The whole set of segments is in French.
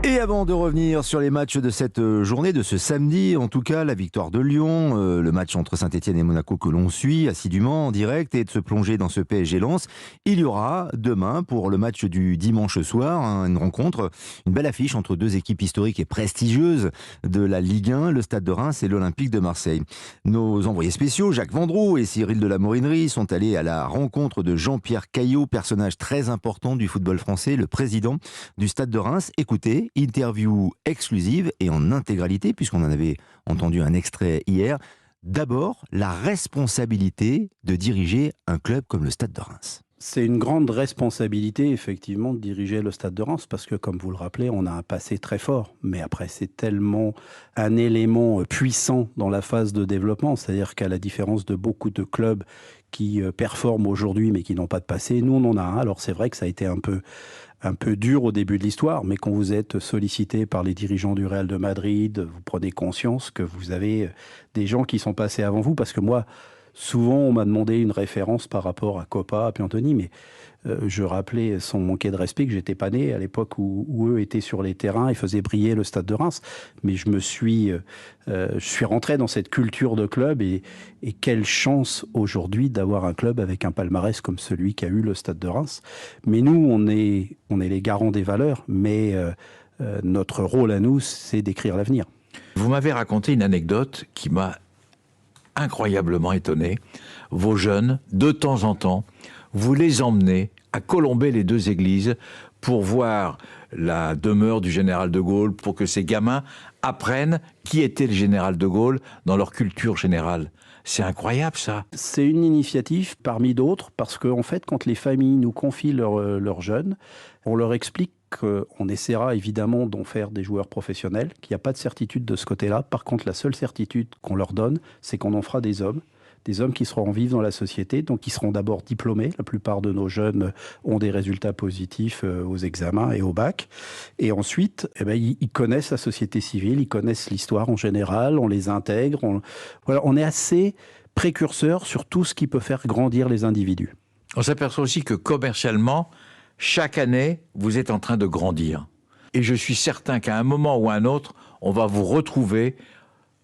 Et avant de revenir sur les matchs de cette journée, de ce samedi, en tout cas la victoire de Lyon, le match entre Saint-Etienne et Monaco que l'on suit assidûment en direct, et de se plonger dans ce PSG Lens, il y aura demain pour le match du dimanche soir une rencontre, une belle affiche entre deux équipes historiques et prestigieuses de la Ligue 1, le Stade de Reims et l'Olympique de Marseille. Nos envoyés spéciaux, Jacques Vendroux et Cyril de la Morinerie, sont allés à la rencontre de Jean-Pierre Caillot, personnage très important du football français, le président du Stade de Reims. Écoutez, interview exclusive et en intégralité, puisqu'on en avait entendu un extrait hier. D'abord, la responsabilité de diriger un club comme le Stade de Reims. C'est une grande responsabilité, effectivement, de diriger le Stade de Reims, parce que, comme vous le rappelez, on a un passé très fort. Mais après, c'est tellement un élément puissant dans la phase de développement. C'est-à-dire qu'à la différence de beaucoup de clubs qui performent aujourd'hui, mais qui n'ont pas de passé, nous, on en a un. Alors, c'est vrai que ça a été un peu dur au début de l'histoire, mais quand vous êtes sollicité par les dirigeants du Real de Madrid, vous prenez conscience que vous avez des gens qui sont passés avant vous, parce que moi, souvent, on m'a demandé une référence par rapport à Copa, à Piantoni, mais je rappelais sans manquer de respect que j'étais pas né à l'époque où eux étaient sur les terrains et faisaient briller le Stade de Reims. Mais je suis rentré dans cette culture de club et quelle chance aujourd'hui d'avoir un club avec un palmarès comme celui qu'a eu le Stade de Reims. Mais nous, on est les garants des valeurs, mais notre rôle à nous, c'est d'écrire l'avenir. Vous m'avez raconté une anecdote qui m'a incroyablement étonné. Vos jeunes, de temps en temps, vous les emmenez à colomber les deux églises pour voir la demeure du général de Gaulle, pour que ces gamins apprennent qui était le général de Gaulle dans leur culture générale. C'est incroyable, ça. C'est une initiative parmi d'autres, parce qu'en fait, quand les familles nous confient leurs jeunes, on leur explique qu'on essaiera évidemment d'en faire des joueurs professionnels, qu'il n'y a pas de certitude de ce côté-là. Par contre, la seule certitude qu'on leur donne, c'est qu'on en fera des hommes qui seront vivre dans la société, donc qui seront d'abord diplômés. La plupart de nos jeunes ont des résultats positifs aux examens et au bac. Et ensuite, ils connaissent la société civile, ils connaissent l'histoire en général, on les intègre. On est assez précurseurs sur tout ce qui peut faire grandir les individus. On s'aperçoit aussi que commercialement, chaque année, vous êtes en train de grandir. Et je suis certain qu'à un moment ou à un autre, on va vous retrouver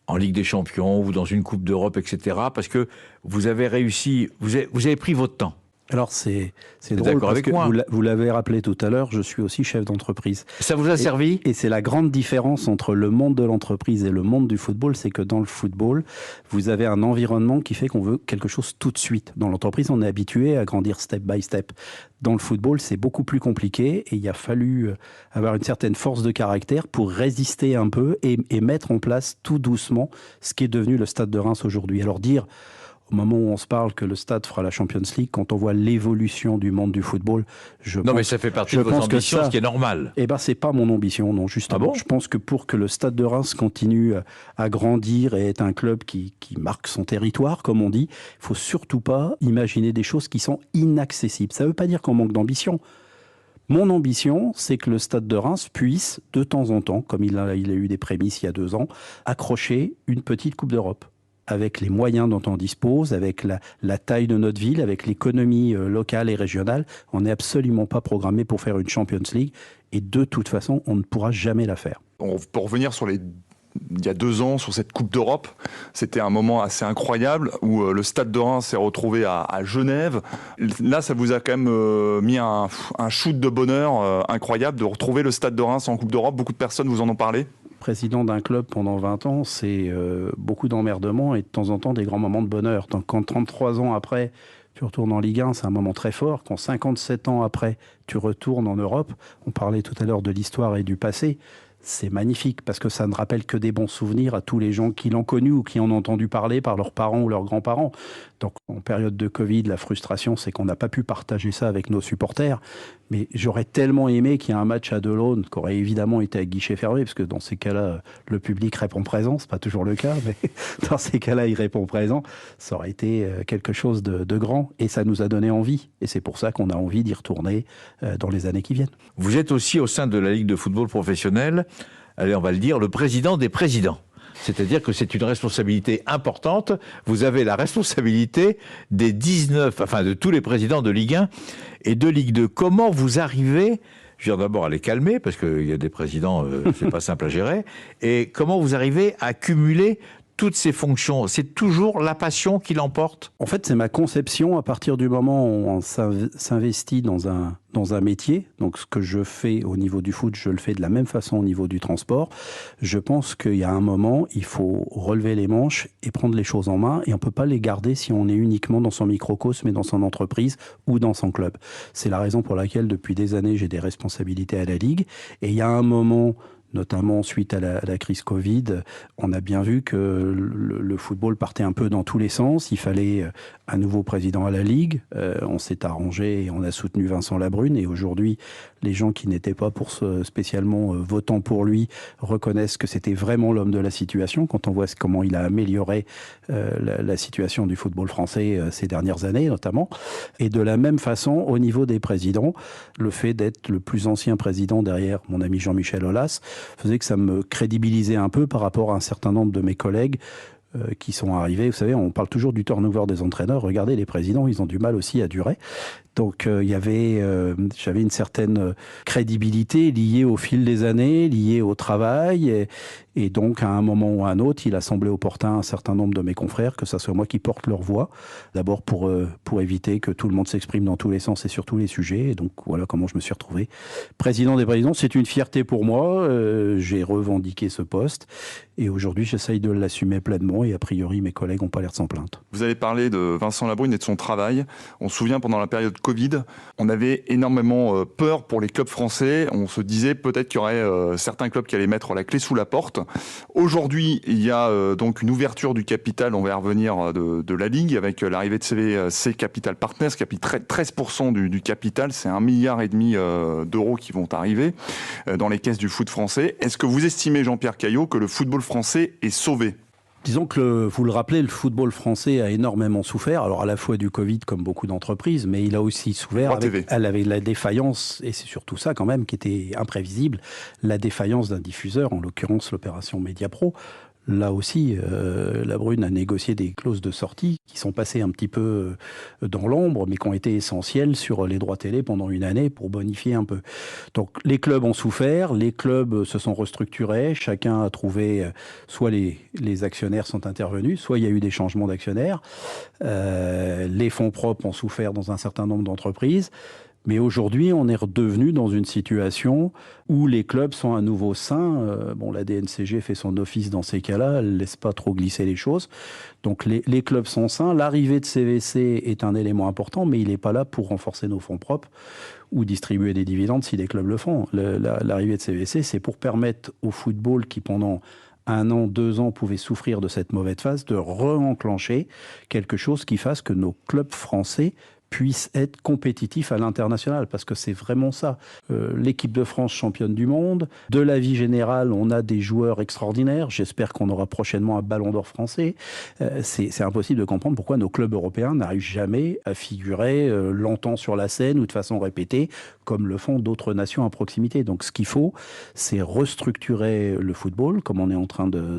en Ligue des Champions ou dans une Coupe d'Europe, etc. Parce que vous avez réussi, vous avez pris votre temps. Alors c'est drôle parce que vous l'avez rappelé tout à l'heure, je suis aussi chef d'entreprise. Ça vous a servi ? Et c'est la grande différence entre le monde de l'entreprise et le monde du football, c'est que dans le football, vous avez un environnement qui fait qu'on veut quelque chose tout de suite. Dans l'entreprise, on est habitué à grandir step by step. Dans le football, c'est beaucoup plus compliqué et il a fallu avoir une certaine force de caractère pour résister un peu et mettre en place tout doucement ce qui est devenu le Stade de Reims aujourd'hui. Alors dire au moment où on se parle que le Stade fera la Champions League, quand on voit l'évolution du monde du football, mais ça fait partie de vos ambitions, ce qui est normal. Eh ben, c'est pas mon ambition, non, justement. Je pense que pour que le Stade de Reims continue à grandir et être un club qui marque son territoire, comme on dit, il faut surtout pas imaginer des choses qui sont inaccessibles. Ça veut pas dire qu'on manque d'ambition. Mon ambition, c'est que le Stade de Reims puisse, de temps en temps, comme il a eu des prémices il y a 2 ans, accrocher une petite Coupe d'Europe. Avec les moyens dont on dispose, avec la taille de notre ville, avec l'économie locale et régionale, on n'est absolument pas programmé pour faire une Champions League. Et de toute façon, on ne pourra jamais la faire. Pour revenir il y a 2 ans sur cette Coupe d'Europe, c'était un moment assez incroyable où le Stade de Reims s'est retrouvé à Genève. Là, ça vous a quand même mis un shoot de bonheur incroyable de retrouver le Stade de Reims en Coupe d'Europe. Beaucoup de personnes vous en ont parlé. Président d'un club pendant 20 ans, c'est beaucoup d'emmerdements et de temps en temps des grands moments de bonheur. Donc, quand 33 ans après, tu retournes en Ligue 1, c'est un moment très fort. Quand 57 ans après, tu retournes en Europe, on parlait tout à l'heure de l'histoire et du passé, c'est magnifique parce que ça ne rappelle que des bons souvenirs à tous les gens qui l'ont connu ou qui en ont entendu parler par leurs parents ou leurs grands-parents. Donc en période de Covid, la frustration, c'est qu'on n'a pas pu partager ça avec nos supporters. Mais j'aurais tellement aimé qu'il y ait un match à Delaune, qui aurait évidemment été à guichet fermé, parce que dans ces cas-là, le public répond présent. C'est pas toujours le cas, mais dans ces cas-là, il répond présent. Ça aurait été quelque chose de grand et ça nous a donné envie. Et c'est pour ça qu'on a envie d'y retourner dans les années qui viennent. Vous êtes aussi au sein de la Ligue de football professionnel, allez, on va le dire, le président des présidents. C'est-à-dire que c'est une responsabilité importante. Vous avez la responsabilité des 19, enfin de tous les présidents de Ligue 1 et de Ligue 2. Comment vous arrivez Je veux dire d'abord à les calmer, parce qu'il y a des présidents, c'est pas simple à gérer. Et comment vous arrivez à cumuler toutes ces fonctions? C'est toujours la passion qui l'emporte? En fait, c'est ma conception à partir du moment où on s'investit dans un métier. Donc, ce que je fais au niveau du foot, je le fais de la même façon au niveau du transport. Je pense qu'il y a un moment, il faut relever les manches et prendre les choses en main. Et on ne peut pas les garder si on est uniquement dans son microcosme, mais dans son entreprise ou dans son club. C'est la raison pour laquelle, depuis des années, j'ai des responsabilités à la Ligue. Et il y a un moment, notamment suite à la crise Covid, on a bien vu que le football partait un peu dans tous les sens. Il fallait un nouveau président à la Ligue. On s'est arrangé et on a soutenu Vincent Labrune. Et aujourd'hui, les gens qui n'étaient pas spécialement votants pour lui reconnaissent que c'était vraiment l'homme de la situation. Quand on voit comment il a amélioré la situation du football français ces dernières années, notamment. Et de la même façon, au niveau des présidents, le fait d'être le plus ancien président derrière mon ami Jean-Michel Aulas faisait que ça me crédibilisait un peu par rapport à un certain nombre de mes collègues qui sont arrivés. Vous savez, on parle toujours du turnover des entraîneurs. Regardez, les présidents, ils ont du mal aussi à durer. Donc, j'avais une certaine crédibilité liée au fil des années, liée au travail. Et donc, à un moment ou à un autre, il a semblé opportun à un certain nombre de mes confrères que ça soit moi qui porte leur voix. D'abord pour éviter que tout le monde s'exprime dans tous les sens et sur tous les sujets. Et donc, voilà comment je me suis retrouvé président des présidents. C'est une fierté pour moi. J'ai revendiqué ce poste. Et aujourd'hui, j'essaye de l'assumer pleinement. Et a priori, mes collègues n'ont pas l'air de s'en plaindre. Vous avez parlé de Vincent Labrune et de son travail. On se souvient, pendant la période Covid, on avait énormément peur pour les clubs français. On se disait peut-être qu'il y aurait certains clubs qui allaient mettre la clé sous la porte. Aujourd'hui, il y a donc une ouverture du capital, on va y revenir, de la Ligue, avec l'arrivée de CVC Capital Partners, qui a pris 13% du capital. C'est 1,5 milliard d'euros qui vont arriver dans les caisses du foot français. Est-ce que vous estimez, Jean-Pierre Caillot, que le football français est sauvé ? Disons que, vous le rappelez, le football français a énormément souffert, alors à la fois du Covid comme beaucoup d'entreprises, mais il a aussi souffert avec la défaillance, et c'est surtout ça quand même qui était imprévisible, la défaillance d'un diffuseur, en l'occurrence l'opération Mediapro. Là aussi, Labrune a négocié des clauses de sortie qui sont passées un petit peu dans l'ombre, mais qui ont été essentielles sur les droits télé pendant une année pour bonifier un peu. Donc les clubs ont souffert, les clubs se sont restructurés, chacun a trouvé, soit les actionnaires sont intervenus, soit il y a eu des changements d'actionnaires. Les fonds propres ont souffert dans un certain nombre d'entreprises. Mais aujourd'hui, on est redevenu dans une situation où les clubs sont à nouveau sains. La DNCG fait son office dans ces cas-là, elle ne laisse pas trop glisser les choses. Donc les clubs sont sains. L'arrivée de CVC est un élément important, mais il n'est pas là pour renforcer nos fonds propres ou distribuer des dividendes si les clubs le font. L'arrivée de CVC, c'est pour permettre au football qui, pendant 1 an, 2 ans, pouvait souffrir de cette mauvaise phase, de re-enclencher quelque chose qui fasse que nos clubs français puisse être compétitif à l'international, parce que c'est vraiment ça. L'équipe de France championne du monde, de la vie générale, on a des joueurs extraordinaires, j'espère qu'on aura prochainement un ballon d'or français. C'est impossible de comprendre pourquoi nos clubs européens n'arrivent jamais à figurer longtemps sur la scène ou de façon répétée, comme le font d'autres nations à proximité. Donc ce qu'il faut, c'est restructurer le football, comme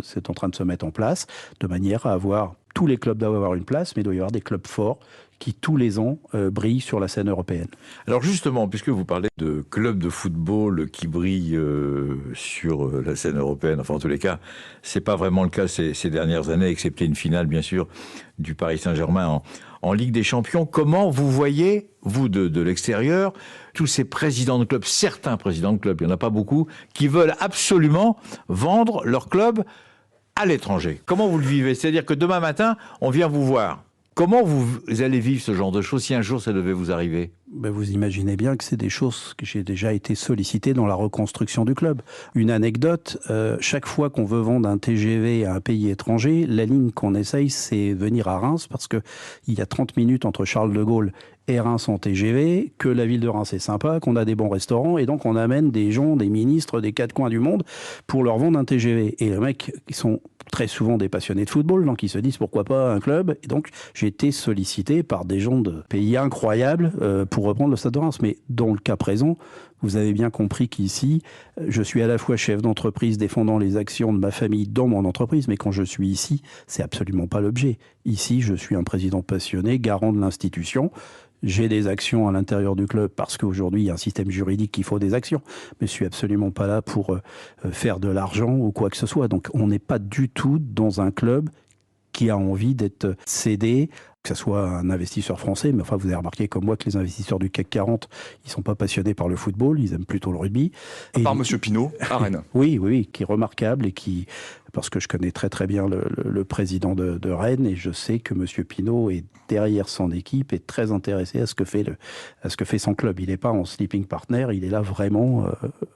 c'est en train de se mettre en place, de manière à avoir, tous les clubs doivent avoir une place, mais il doit y avoir des clubs forts qui, tous les ans, brillent sur la scène européenne. Alors justement, puisque vous parlez de clubs de football qui brillent sur la scène européenne, enfin en tous les cas, c'est pas vraiment le cas ces dernières années, excepté une finale, bien sûr, du Paris Saint-Germain en Ligue des Champions. Comment vous voyez, vous de l'extérieur, tous ces présidents de clubs, certains présidents de clubs, il n'y en a pas beaucoup, qui veulent absolument vendre leur club à l'étranger? Comment vous le vivez? C'est-à-dire que demain matin, on vient vous voir. Comment vous allez vivre ce genre de choses si un jour ça devait vous arriver? Vous imaginez bien que c'est des choses que j'ai déjà été sollicité dans la reconstruction du club. Une anecdote, chaque fois qu'on veut vendre un TGV à un pays étranger, la ligne qu'on essaye, c'est venir à Reims, parce qu'il y a 30 minutes entre Charles de Gaulle et Reims en TGV, que la ville de Reims est sympa, qu'on a des bons restaurants, et donc on amène des gens, des ministres des 4 coins du monde pour leur vendre un TGV. Et les mecs, ils sont très souvent des passionnés de football, donc ils se disent pourquoi pas un club. Et donc j'ai été sollicité par des gens de pays incroyables pour reprendre le Stade de Reims. Mais dans le cas présent, vous avez bien compris qu'ici, je suis à la fois chef d'entreprise défendant les actions de ma famille dans mon entreprise, mais quand je suis ici, c'est absolument pas l'objet. Ici, je suis un président passionné, garant de l'institution. J'ai des actions à l'intérieur du club parce qu'aujourd'hui, il y a un système juridique qui faut des actions. Mais je suis absolument pas là pour faire de l'argent ou quoi que ce soit. Donc, on n'est pas du tout dans un club qui a envie d'être cédé, que ce soit un investisseur français, mais enfin, vous avez remarqué comme moi que les investisseurs du CAC 40, ils sont pas passionnés par le football, ils aiment plutôt le rugby. Par Monsieur Pinault, à Rennes. Oui, qui est remarquable et qui, parce que je connais très très bien le président de Rennes et je sais que Monsieur Pinault est derrière son équipe et très intéressé à ce que fait son club. Il n'est pas en sleeping partner, il est là vraiment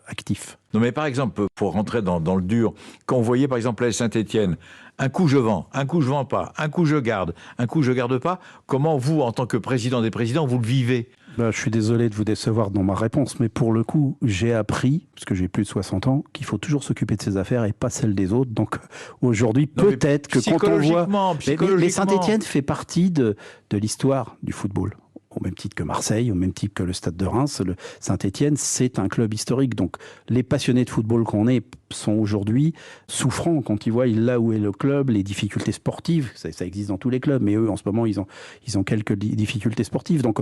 actif. Non mais par exemple, pour rentrer dans le dur, quand vous voyez par exemple la Saint-Étienne, un coup je vends, un coup je vends pas, un coup je garde, un coup je garde pas, comment vous, en tant que président des présidents, vous le vivez ? Je suis désolé de vous décevoir dans ma réponse, mais pour le coup, j'ai appris, parce que j'ai plus de 60 ans, qu'il faut toujours s'occuper de ses affaires et pas celles des autres. Donc aujourd'hui, peut-être que quand on voit... Mais Saint-Étienne fait partie de l'histoire du football. Au même titre que Marseille, au même titre que le Stade de Reims, le Saint-Étienne, c'est un club historique. Donc, les passionnés de football qu'on est sont aujourd'hui souffrants quand ils voient là où est le club, les difficultés sportives. Ça existe dans tous les clubs, mais eux, en ce moment, ils ont quelques difficultés sportives. Donc,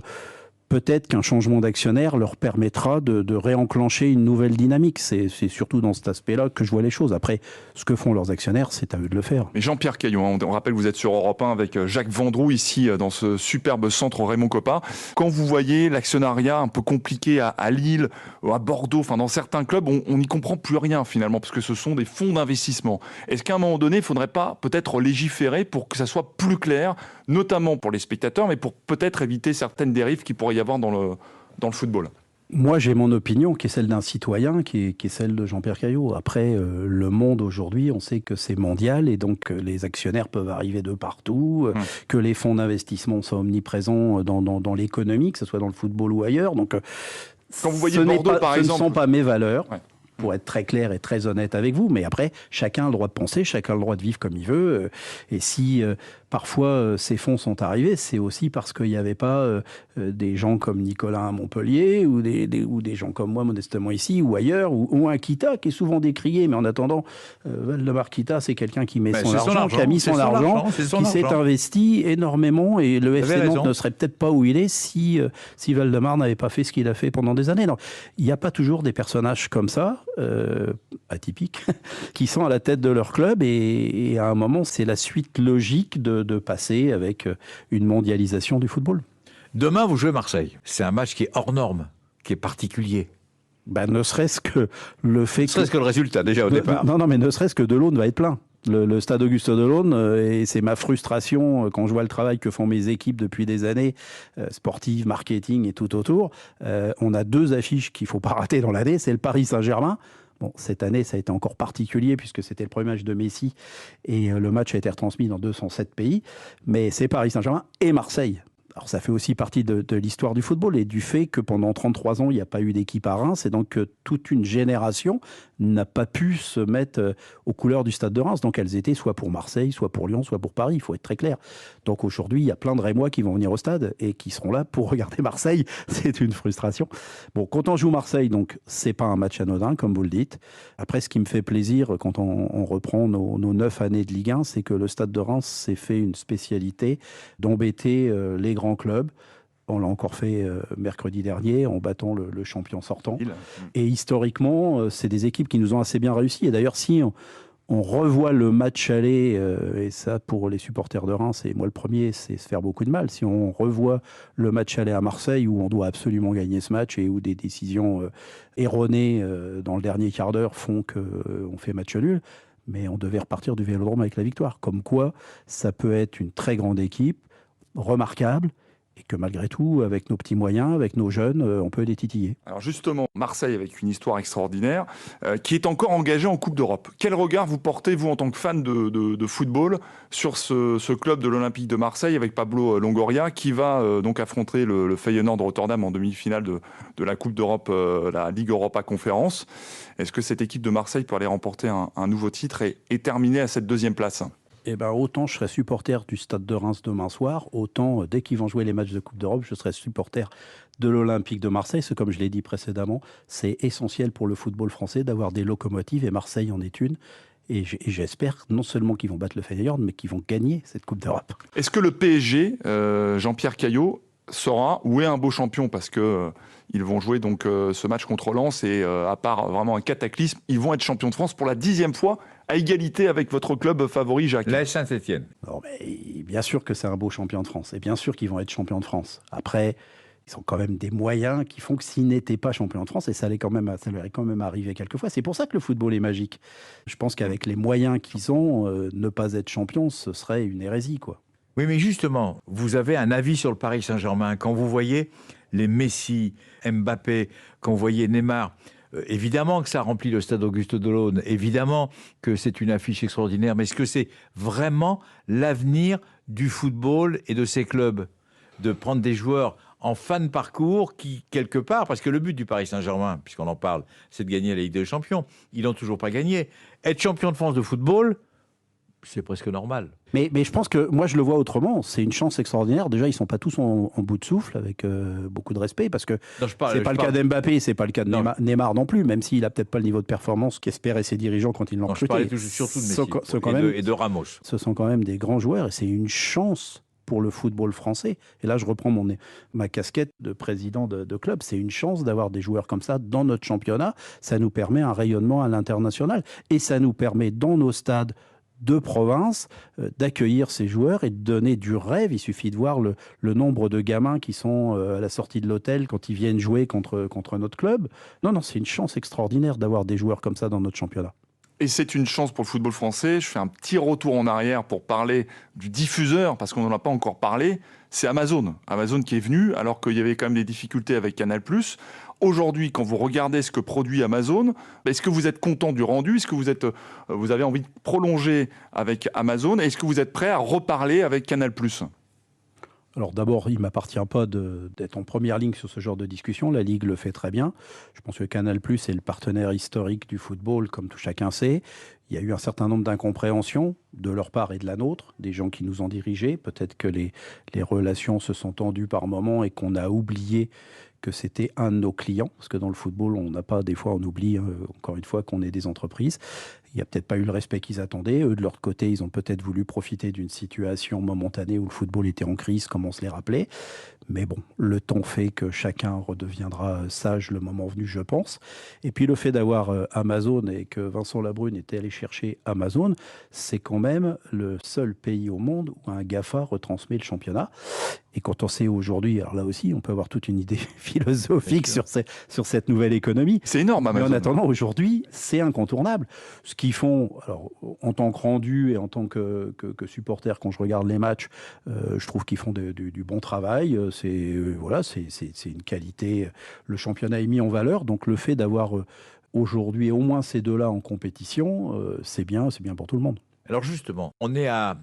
peut-être qu'un changement d'actionnaire leur permettra de réenclencher une nouvelle dynamique. C'est surtout dans cet aspect-là que je vois les choses. Après, ce que font leurs actionnaires, c'est à eux de le faire. Mais Jean-Pierre Caillot, on rappelle que vous êtes sur Europe 1 avec Jacques Vendroux, ici dans ce superbe centre Raymond Kopa. Quand vous voyez l'actionnariat un peu compliqué à Lille, à Bordeaux, enfin dans certains clubs, on n'y comprend plus rien finalement, parce que ce sont des fonds d'investissement. Est-ce qu'à un moment donné, il ne faudrait pas peut-être légiférer pour que ça soit plus clair, notamment pour les spectateurs, mais pour peut-être éviter certaines dérives qui pourraient y avoir dans le football? Moi, j'ai mon opinion qui est celle d'un citoyen, qui est celle de Jean-Pierre Caillot. Après, le monde aujourd'hui, on sait que c'est mondial et donc les actionnaires peuvent arriver de partout, que les fonds d'investissement sont omniprésents dans l'économie, que ce soit dans le football ou ailleurs. Donc, quand vous voyez Bordeaux, par exemple, ce ne sont pas mes valeurs. Ouais. Pour être très clair et très honnête avec vous, mais après, chacun a le droit de penser, chacun a le droit de vivre comme il veut. Et si parfois ces fonds sont arrivés, c'est aussi parce qu'il n'y avait pas des gens comme Nicolas à Montpellier ou des gens comme moi modestement ici ou ailleurs, ou un Kita qui est souvent décrié, mais en attendant, Waldemar Kita, c'est quelqu'un qui met son argent, qui a mis son argent, qui s'est investi énormément et le FC Nantes ne serait peut-être pas où il est si Waldemar n'avait pas fait ce qu'il a fait pendant des années. Non, il n'y a pas toujours des personnages comme ça, atypiques, qui sont à la tête de leur club et à un moment, c'est la suite logique de passer avec une mondialisation du football. Demain, vous jouez Marseille. C'est un match qui est hors norme, qui est particulier. Ne serait-ce que le fait que le résultat, déjà, au départ. Non, mais ne serait-ce que Delaune va être plein. Le stade Auguste Delaune, et c'est ma frustration quand je vois le travail que font mes équipes depuis des années, sportives, marketing et tout autour. On a 2 affiches qu'il ne faut pas rater dans l'année, c'est le Paris Saint-Germain. Bon, cette année, ça a été encore particulier puisque c'était le premier match de Messi et le match a été retransmis dans 207 pays. Mais c'est Paris Saint-Germain et Marseille. Alors ça fait aussi partie de l'histoire du football et du fait que pendant 33 ans, il n'y a pas eu d'équipe à Reims et donc toute une génération n'a pas pu se mettre aux couleurs du Stade de Reims. Donc elles étaient soit pour Marseille, soit pour Lyon, soit pour Paris, il faut être très clair. Donc aujourd'hui, il y a plein de Rémois qui vont venir au stade et qui seront là pour regarder Marseille. C'est une frustration. Bon, quand on joue Marseille, donc c'est pas un match anodin, comme vous le dites. Après, ce qui me fait plaisir quand on reprend nos 9 années de Ligue 1, c'est que le Stade de Reims s'est fait une spécialité d'embêter les grands clubs. On l'a encore fait mercredi dernier en battant le champion sortant. Et historiquement, c'est des équipes qui nous ont assez bien réussi. Et d'ailleurs, si on revoit le match aller, et ça pour les supporters de Reims, et moi le premier, c'est se faire beaucoup de mal. Si on revoit le match aller à Marseille, où on doit absolument gagner ce match et où des décisions erronées dans le dernier quart d'heure font qu'on fait match nul, mais on devait repartir du Vélodrome avec la victoire. Comme quoi, ça peut être une très grande équipe, remarquable, et que malgré tout, avec nos petits moyens, avec nos jeunes, on peut les titiller. Alors justement, Marseille avec une histoire extraordinaire, qui est encore engagée en Coupe d'Europe. Quel regard vous portez, vous, en tant que fan de football, sur ce club de l'Olympique de Marseille avec Pablo Longoria, qui va donc affronter le Feyenoord de Rotterdam en demi-finale de la Coupe d'Europe, la Ligue Europa Conférence. Est-ce que cette équipe de Marseille peut aller remporter un nouveau titre et terminer à cette 2e place ? Autant je serai supporter du Stade de Reims demain soir, autant dès qu'ils vont jouer les matchs de Coupe d'Europe, je serai supporter de l'Olympique de Marseille. C'est comme je l'ai dit précédemment, c'est essentiel pour le football français d'avoir des locomotives et Marseille en est une. Et j'espère non seulement qu'ils vont battre le Feyenoord, mais qu'ils vont gagner cette Coupe d'Europe. Est-ce que le PSG, Jean-Pierre Caillot, saura où est un beau champion parce que ils vont jouer donc ce match contre Lens et à part vraiment un cataclysme, ils vont être champions de France pour la 10e fois à égalité avec votre club favori, Jacques. L'AS Saint-Étienne. Alors, mais bien sûr que c'est un beau champion de France et bien sûr qu'ils vont être champions de France. Après, ils ont quand même des moyens qui font que s'ils n'étaient pas champions de France, et ça leur est quand même arrivé quelquefois. C'est pour ça que le football est magique. Je pense qu'avec les moyens qu'ils ont, ne pas être champion, ce serait une hérésie, quoi. Oui, mais justement, vous avez un avis sur le Paris Saint-Germain. Quand vous voyez les Messi, Mbappé, quand vous voyez Neymar, évidemment que ça remplit le stade Auguste Delaune, évidemment que c'est une affiche extraordinaire, mais est-ce que c'est vraiment l'avenir du football et de ces clubs de prendre des joueurs en fin de parcours qui, quelque part, parce que le but du Paris Saint-Germain, puisqu'on en parle, c'est de gagner la Ligue des Champions. Ils n'ont toujours pas gagné. Être champion de France de football, c'est presque normal. Mais je pense que moi, je le vois autrement. C'est une chance extraordinaire. Déjà, ils ne sont pas tous en bout de souffle, avec beaucoup de respect, parce que ce n'est pas le cas d'Mbappé, ce n'est pas le cas de Neymar non plus, même s'il n'a peut-être pas le niveau de performance qu'espéraient ses dirigeants quand ils l'ont recruté. Je parlais surtout de Messi et de Ramos. Ce sont quand même des grands joueurs, et c'est une chance pour le football français. Et là, je reprends ma casquette de président de club. C'est une chance d'avoir des joueurs comme ça dans notre championnat. Ça nous permet un rayonnement à l'international. Et ça nous permet, dans nos stades de province, d'accueillir ces joueurs et de donner du rêve. Il suffit de voir le nombre de gamins qui sont à la sortie de l'hôtel quand ils viennent jouer contre notre club. Non, c'est une chance extraordinaire d'avoir des joueurs comme ça dans notre championnat. Et c'est une chance pour le football français. Je fais un petit retour en arrière pour parler du diffuseur, parce qu'on n'en a pas encore parlé. C'est Amazon. Amazon qui est venu, alors qu'il y avait quand même des difficultés avec Canal+. Aujourd'hui, quand vous regardez ce que produit Amazon, est-ce que vous êtes content du rendu ? Est-ce que vous avez envie de prolonger avec Amazon ? Est-ce que vous êtes prêt à reparler avec Canal+? Alors d'abord, il ne m'appartient pas d'être en première ligne sur ce genre de discussion. La Ligue le fait très bien. Je pense que Canal+ est le partenaire historique du football, comme tout chacun sait. Il y a eu un certain nombre d'incompréhensions de leur part et de la nôtre, des gens qui nous ont dirigés. Peut-être que les relations se sont tendues par moments et qu'on a oublié que c'était un de nos clients. Parce que dans le football, on oublie encore une fois qu'on est des entreprises. Il n'y a peut-être pas eu le respect qu'ils attendaient. Eux, de leur côté, ils ont peut-être voulu profiter d'une situation momentanée où le football était en crise, comme on se les rappelait. Mais bon, le temps fait que chacun redeviendra sage le moment venu, je pense. Et puis le fait d'avoir Amazon et que Vincent Labrune était allé chercher Amazon, c'est quand même le seul pays au monde où un GAFA retransmet le championnat. Et quand on sait aujourd'hui, alors là aussi, on peut avoir toute une idée philosophique sur cette nouvelle économie. C'est énorme, Amazon. Mais en attendant, aujourd'hui, c'est incontournable. Ce qu'ils font, alors, en tant que rendu et en tant que supporter, quand je regarde les matchs, je trouve qu'ils font du bon travail. C'est une qualité. Le championnat est mis en valeur. Donc le fait d'avoir aujourd'hui au moins ces deux-là en compétition, c'est bien pour tout le monde. Alors justement, on est à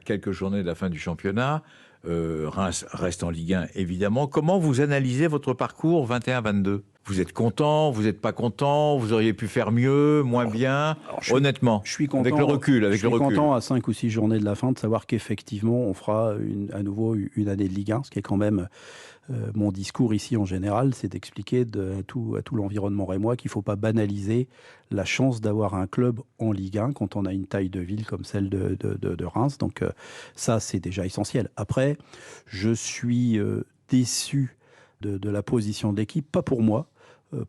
quelques journées de la fin du championnat. Reims reste en Ligue 1, évidemment. Comment vous analysez votre parcours 21-22 ? Vous êtes content, vous n'êtes pas content, vous auriez pu faire mieux, moins bien, honnêtement, je suis content, avec le recul. Je suis content à 5 ou 6 journées de la fin de savoir qu'effectivement on fera à nouveau une année de Ligue 1, ce qui est quand même mon discours ici en général, c'est d'expliquer à tout l'environnement rémois qu'il ne faut pas banaliser la chance d'avoir un club en Ligue 1 quand on a une taille de ville comme celle de Reims. Donc ça, c'est déjà essentiel. Après, je suis déçu de la position de l'équipe, pas pour moi,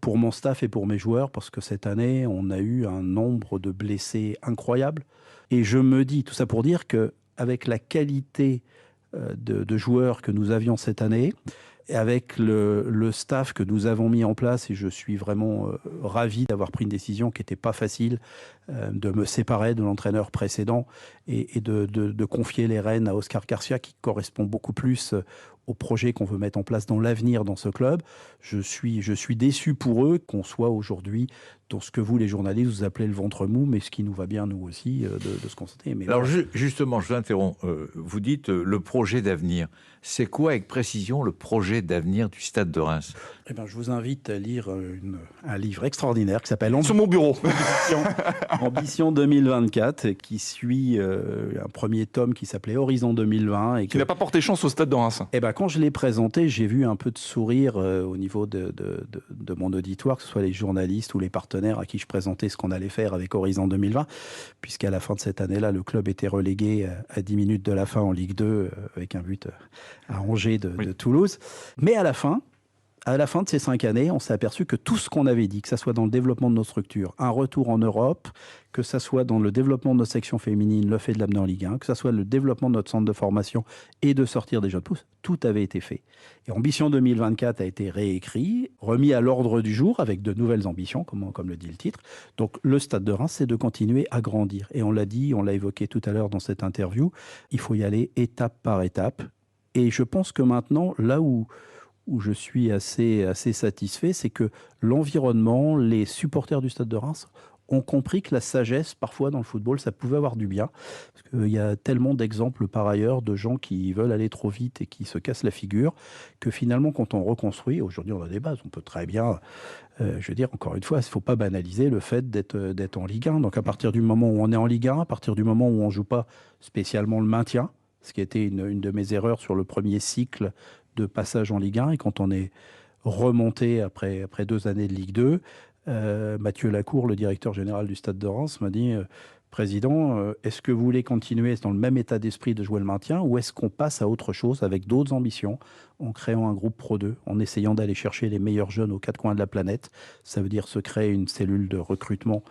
pour mon staff et pour mes joueurs, parce que cette année, on a eu un nombre de blessés incroyable. Et je me dis, tout ça pour dire qu'avec la qualité de joueurs que nous avions cette année, et avec le staff que nous avons mis en place, et je suis vraiment ravi d'avoir pris une décision qui n'était pas facile, de me séparer de l'entraîneur précédent et de confier les rênes à Oscar Garcia, qui correspond beaucoup plus au projet qu'on veut mettre en place dans l'avenir dans ce club. Je suis déçu pour eux qu'on soit aujourd'hui dans ce que vous, les journalistes, vous appelez le ventre mou, mais ce qui nous va bien, nous aussi, de se constater. Mais alors, justement, je vous interromps. Vous dites le projet d'avenir. C'est quoi, avec précision, le projet d'avenir du Stade de Reims ? Eh bien, je vous invite à lire un livre extraordinaire qui s'appelle Sur mon bureau. Ambition 2024, qui suit un premier tome qui s'appelait Horizon 2020. Et qui n'a pas porté chance au Stade de Reims. Eh bien, Quand je l'ai présenté, j'ai vu un peu de sourire au niveau de mon auditoire, que ce soit les journalistes ou les partenaires à qui je présentais ce qu'on allait faire avec Horizon 2020, puisqu'à la fin de cette année-là, le club était relégué à 10 minutes de la fin en Ligue 2 avec un but à Angers de Toulouse. Mais à la fin de ces 5 années, on s'est aperçu que tout ce qu'on avait dit, que ça soit dans le développement de nos structures, un retour en Europe, que ça soit dans le développement de nos sections féminines, le fait de l'amener en Ligue 1, que ça soit le développement de notre centre de formation et de sortir des jeunes pousses, tout avait été fait. Et Ambition 2024 a été réécrit, remis à l'ordre du jour avec de nouvelles ambitions, comme le dit le titre. Donc le Stade de Reims, c'est de continuer à grandir. Et on l'a dit, on l'a évoqué tout à l'heure dans cette interview, il faut y aller étape par étape. Et je pense que maintenant, là où je suis assez satisfait, c'est que l'environnement, les supporters du Stade de Reims ont compris que la sagesse, parfois dans le football, ça pouvait avoir du bien. Parce qu'il y a tellement d'exemples par ailleurs de gens qui veulent aller trop vite et qui se cassent la figure, que finalement, quand on reconstruit, aujourd'hui on a des bases, on peut très bien, je veux dire, encore une fois, il ne faut pas banaliser le fait d'être en Ligue 1. Donc à partir du moment où on est en Ligue 1, à partir du moment où on ne joue pas spécialement le maintien, ce qui a été une de mes erreurs sur le premier cycle de passage en Ligue 1, et quand on est remonté après 2 années de Ligue 2, Mathieu Lacour, le directeur général du Stade de Reims, m'a dit Président, est-ce que vous voulez continuer dans le même état d'esprit de jouer le maintien, ou est-ce qu'on passe à autre chose avec d'autres ambitions, en créant un groupe Pro 2, en essayant d'aller chercher les meilleurs jeunes aux 4 coins de la planète? Ça veut dire se créer une cellule de recrutement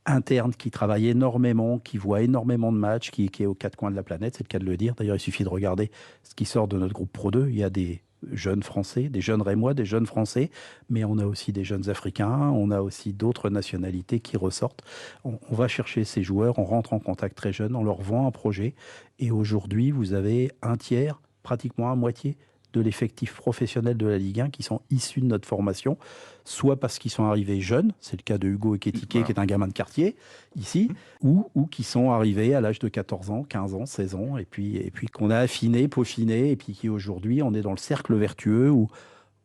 interne qui travaille énormément, qui voit énormément de matchs, qui est aux 4 coins de la planète, c'est le cas de le dire. D'ailleurs, il suffit de regarder ce qui sort de notre groupe Pro 2. Il y a des jeunes Français, des jeunes Rémois, des jeunes Français, mais on a aussi des jeunes Africains, on a aussi d'autres nationalités qui ressortent. On va chercher ces joueurs, on rentre en contact très jeune, on leur vend un projet, et aujourd'hui, vous avez un tiers, pratiquement à moitié, de l'effectif professionnel de la Ligue 1 qui sont issus de notre formation, soit parce qu'ils sont arrivés jeunes, c'est le cas de Hugo Ekitike, qui est un gamin de quartier ici, ou qui sont arrivés à l'âge de 14 ans, 15 ans, 16 ans, et puis qu'on a affiné, peaufiné, et puis qui aujourd'hui, on est dans le cercle vertueux où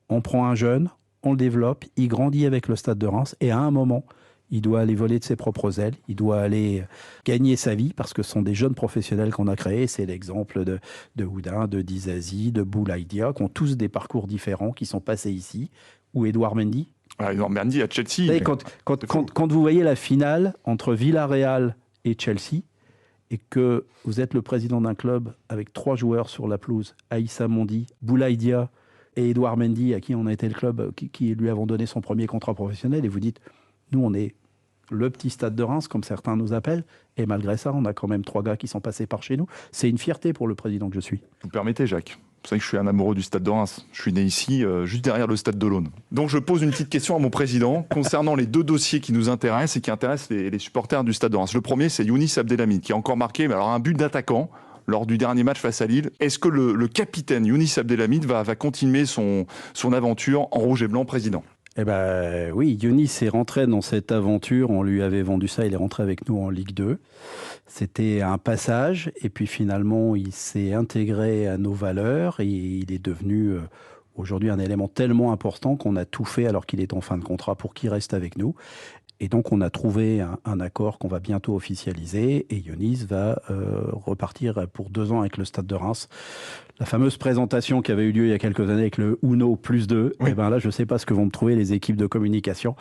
on prend un jeune, on le développe, il grandit avec le Stade de Reims, et à un moment, il doit aller voler de ses propres ailes, il doit aller gagner sa vie, parce que ce sont des jeunes professionnels qu'on a créés. C'est l'exemple de Houdin, de Dizazi, de Boulaïdia, qui ont tous des parcours différents, qui sont passés ici, ou Edouard Mendy. Edouard Mendy à Chelsea. Vous savez, quand vous voyez la finale entre Villarreal et Chelsea, et que vous êtes le président d'un club avec 3 joueurs sur la pelouse, Aïssa Mondi, Boulaïdia et Edouard Mendy, à qui on a été le club, qui lui avons donné son premier contrat professionnel, et vous dites, nous on est le petit Stade de Reims, comme certains nous appellent, et malgré ça, on a quand même 3 gars qui sont passés par chez nous. C'est une fierté pour le président que je suis. Vous permettez, Jacques? Vous savez que je suis un amoureux du Stade de Reims. Je suis né ici, juste derrière le Stade de l'Aune. Donc je pose une petite question à mon président concernant les 2 dossiers qui nous intéressent et qui intéressent les supporters du Stade de Reims. Le premier, c'est Younis Abdelhamid, qui a encore marqué un but d'attaquant lors du dernier match face à Lille. Est-ce que le capitaine Younis Abdelhamid va continuer son aventure en rouge et blanc, président? Eh ben oui, Younis est rentré dans cette aventure, on lui avait vendu ça, il est rentré avec nous en Ligue 2. C'était un passage, et puis finalement il s'est intégré à nos valeurs, et il est devenu aujourd'hui un élément tellement important qu'on a tout fait alors qu'il est en fin de contrat pour qu'il reste avec nous. Et donc on a trouvé un accord qu'on va bientôt officialiser, et Younis va repartir pour 2 ans avec le Stade de Reims. La fameuse présentation qui avait eu lieu il y a quelques années avec le Uno +2, oui. Et ben là je ne sais pas ce que vont me trouver les équipes de communication,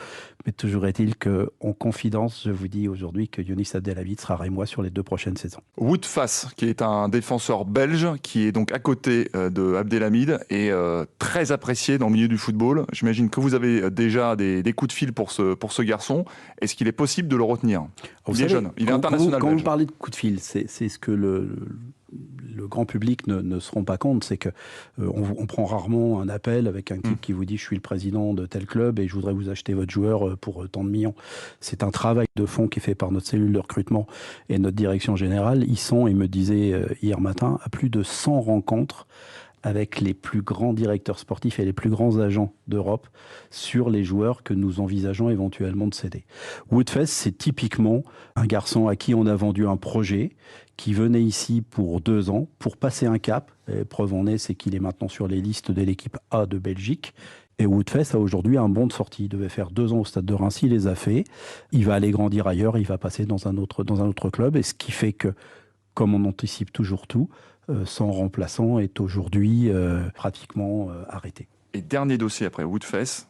mais toujours est-il qu'en confidence, je vous dis aujourd'hui que Younis Abdelhamid sera rémois sur les 2 prochaines saisons. Wout Fass, qui est un défenseur belge, qui est donc à côté de Abdelhamid, et très apprécié dans le milieu du football. J'imagine que vous avez déjà des coups de fil pour ce garçon. Est-ce qu'il est possible de le retenir? Il est jeune, il est international. Quand vous parlez de coups de fil, c'est ce que le grand public ne se rend pas compte, c'est que on prend rarement un appel avec un type qui vous dit je suis le président de tel club et je voudrais vous acheter votre joueur pour tant de millions. C'est un travail de fond qui est fait par notre cellule de recrutement et notre direction générale. Ils sont, et me disaient hier matin, à plus de 100 rencontres avec les plus grands directeurs sportifs et les plus grands agents d'Europe sur les joueurs que nous envisageons éventuellement de céder. Wout Fass, c'est typiquement un garçon à qui on a vendu un projet, qui venait ici pour 2 ans, pour passer un cap. Et preuve en est, c'est qu'il est maintenant sur les listes de l'équipe A de Belgique. Et Wout Fass a aujourd'hui un bon de sortie. Il devait faire 2 ans au Stade de Reims, il les a fait. Il va aller grandir ailleurs, il va passer dans un autre club. Et ce qui fait que, comme on anticipe toujours tout, son remplaçant est aujourd'hui pratiquement arrêté. Et dernier dossier après Woodfess.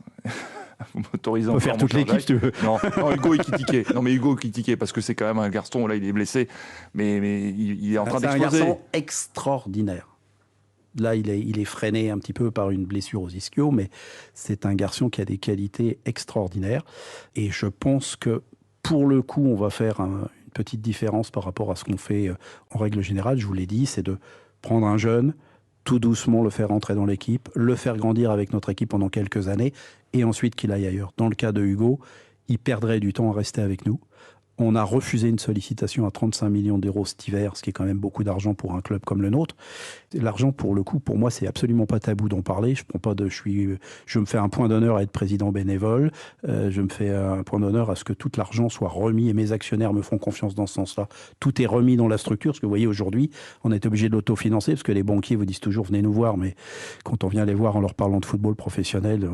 Vous m'autorisez on peut faire toute l'équipe si tu veux. Non, Hugo Ekitike. Non, mais Hugo Ekitike, parce que c'est quand même un garçon, là, il est blessé, mais il est en train d'exploser. C'est un garçon extraordinaire. Là, il est freiné un petit peu par une blessure aux ischios, mais c'est un garçon qui a des qualités extraordinaires. Et je pense que, pour le coup, on va faire une petite différence par rapport à ce qu'on fait en règle générale. Je vous l'ai dit, c'est de prendre un jeune, tout doucement le faire entrer dans l'équipe, le faire grandir avec notre équipe pendant quelques années, et ensuite qu'il aille ailleurs. Dans le cas de Hugo, il perdrait du temps à rester avec nous. On a refusé une sollicitation à 35 millions d'euros cet hiver, ce qui est quand même beaucoup d'argent pour un club comme le nôtre. L'argent, pour le coup, pour moi, c'est absolument pas tabou d'en parler. Je me fais un point d'honneur à être président bénévole. Je me fais un point d'honneur à ce que tout l'argent soit remis, et mes actionnaires me font confiance dans ce sens-là. Tout est remis dans la structure, parce que vous voyez, aujourd'hui, on est obligé de l'autofinancer, parce que les banquiers vous disent toujours, venez nous voir, mais quand on vient les voir en leur parlant de football professionnel,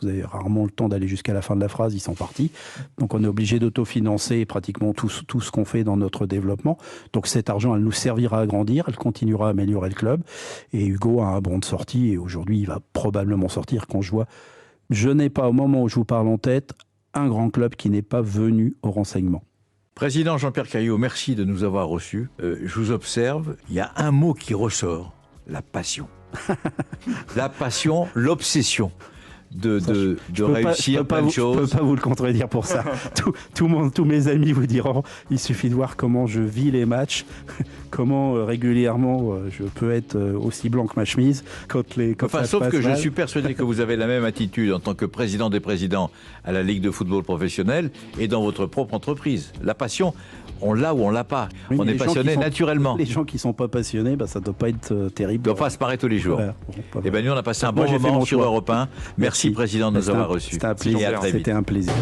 vous avez rarement le temps d'aller jusqu'à la fin de la phrase, ils sont partis. Donc on est obligé d'autofinancer pratiquement tout ce qu'on fait dans notre développement. Donc cet argent, elle nous servira à grandir, elle continuera à améliorer le club. Et Hugo a un bon de sortie, et aujourd'hui, il va probablement sortir. Quand je vois, je n'ai pas, au moment où je vous parle en tête, un grand club qui n'est pas venu au renseignement. Président Jean-Pierre Caillot, merci de nous avoir reçus. Je vous observe, il y a un mot qui ressort, la passion. La passion, l'obsession de réussir plein de choses. Je ne peux pas vous le contredire pour ça. Tous mes amis vous diront, il suffit de voir comment je vis les matchs, comment régulièrement je peux être aussi blanc que ma chemise sauf que je suis persuadé que vous avez la même attitude en tant que président des présidents à la Ligue de football professionnel et dans votre propre entreprise. La passion, on l'a ou on l'a pas. Oui, on est passionné naturellement. Les gens qui ne sont pas passionnés, ça ne doit pas être terrible. Ça ne doit pas se marrer tous les jours. Voilà. Et bien nous, on a passé un bon moment sur Europe 1. Merci, Président, de nous avoir reçus. C'était un plaisir.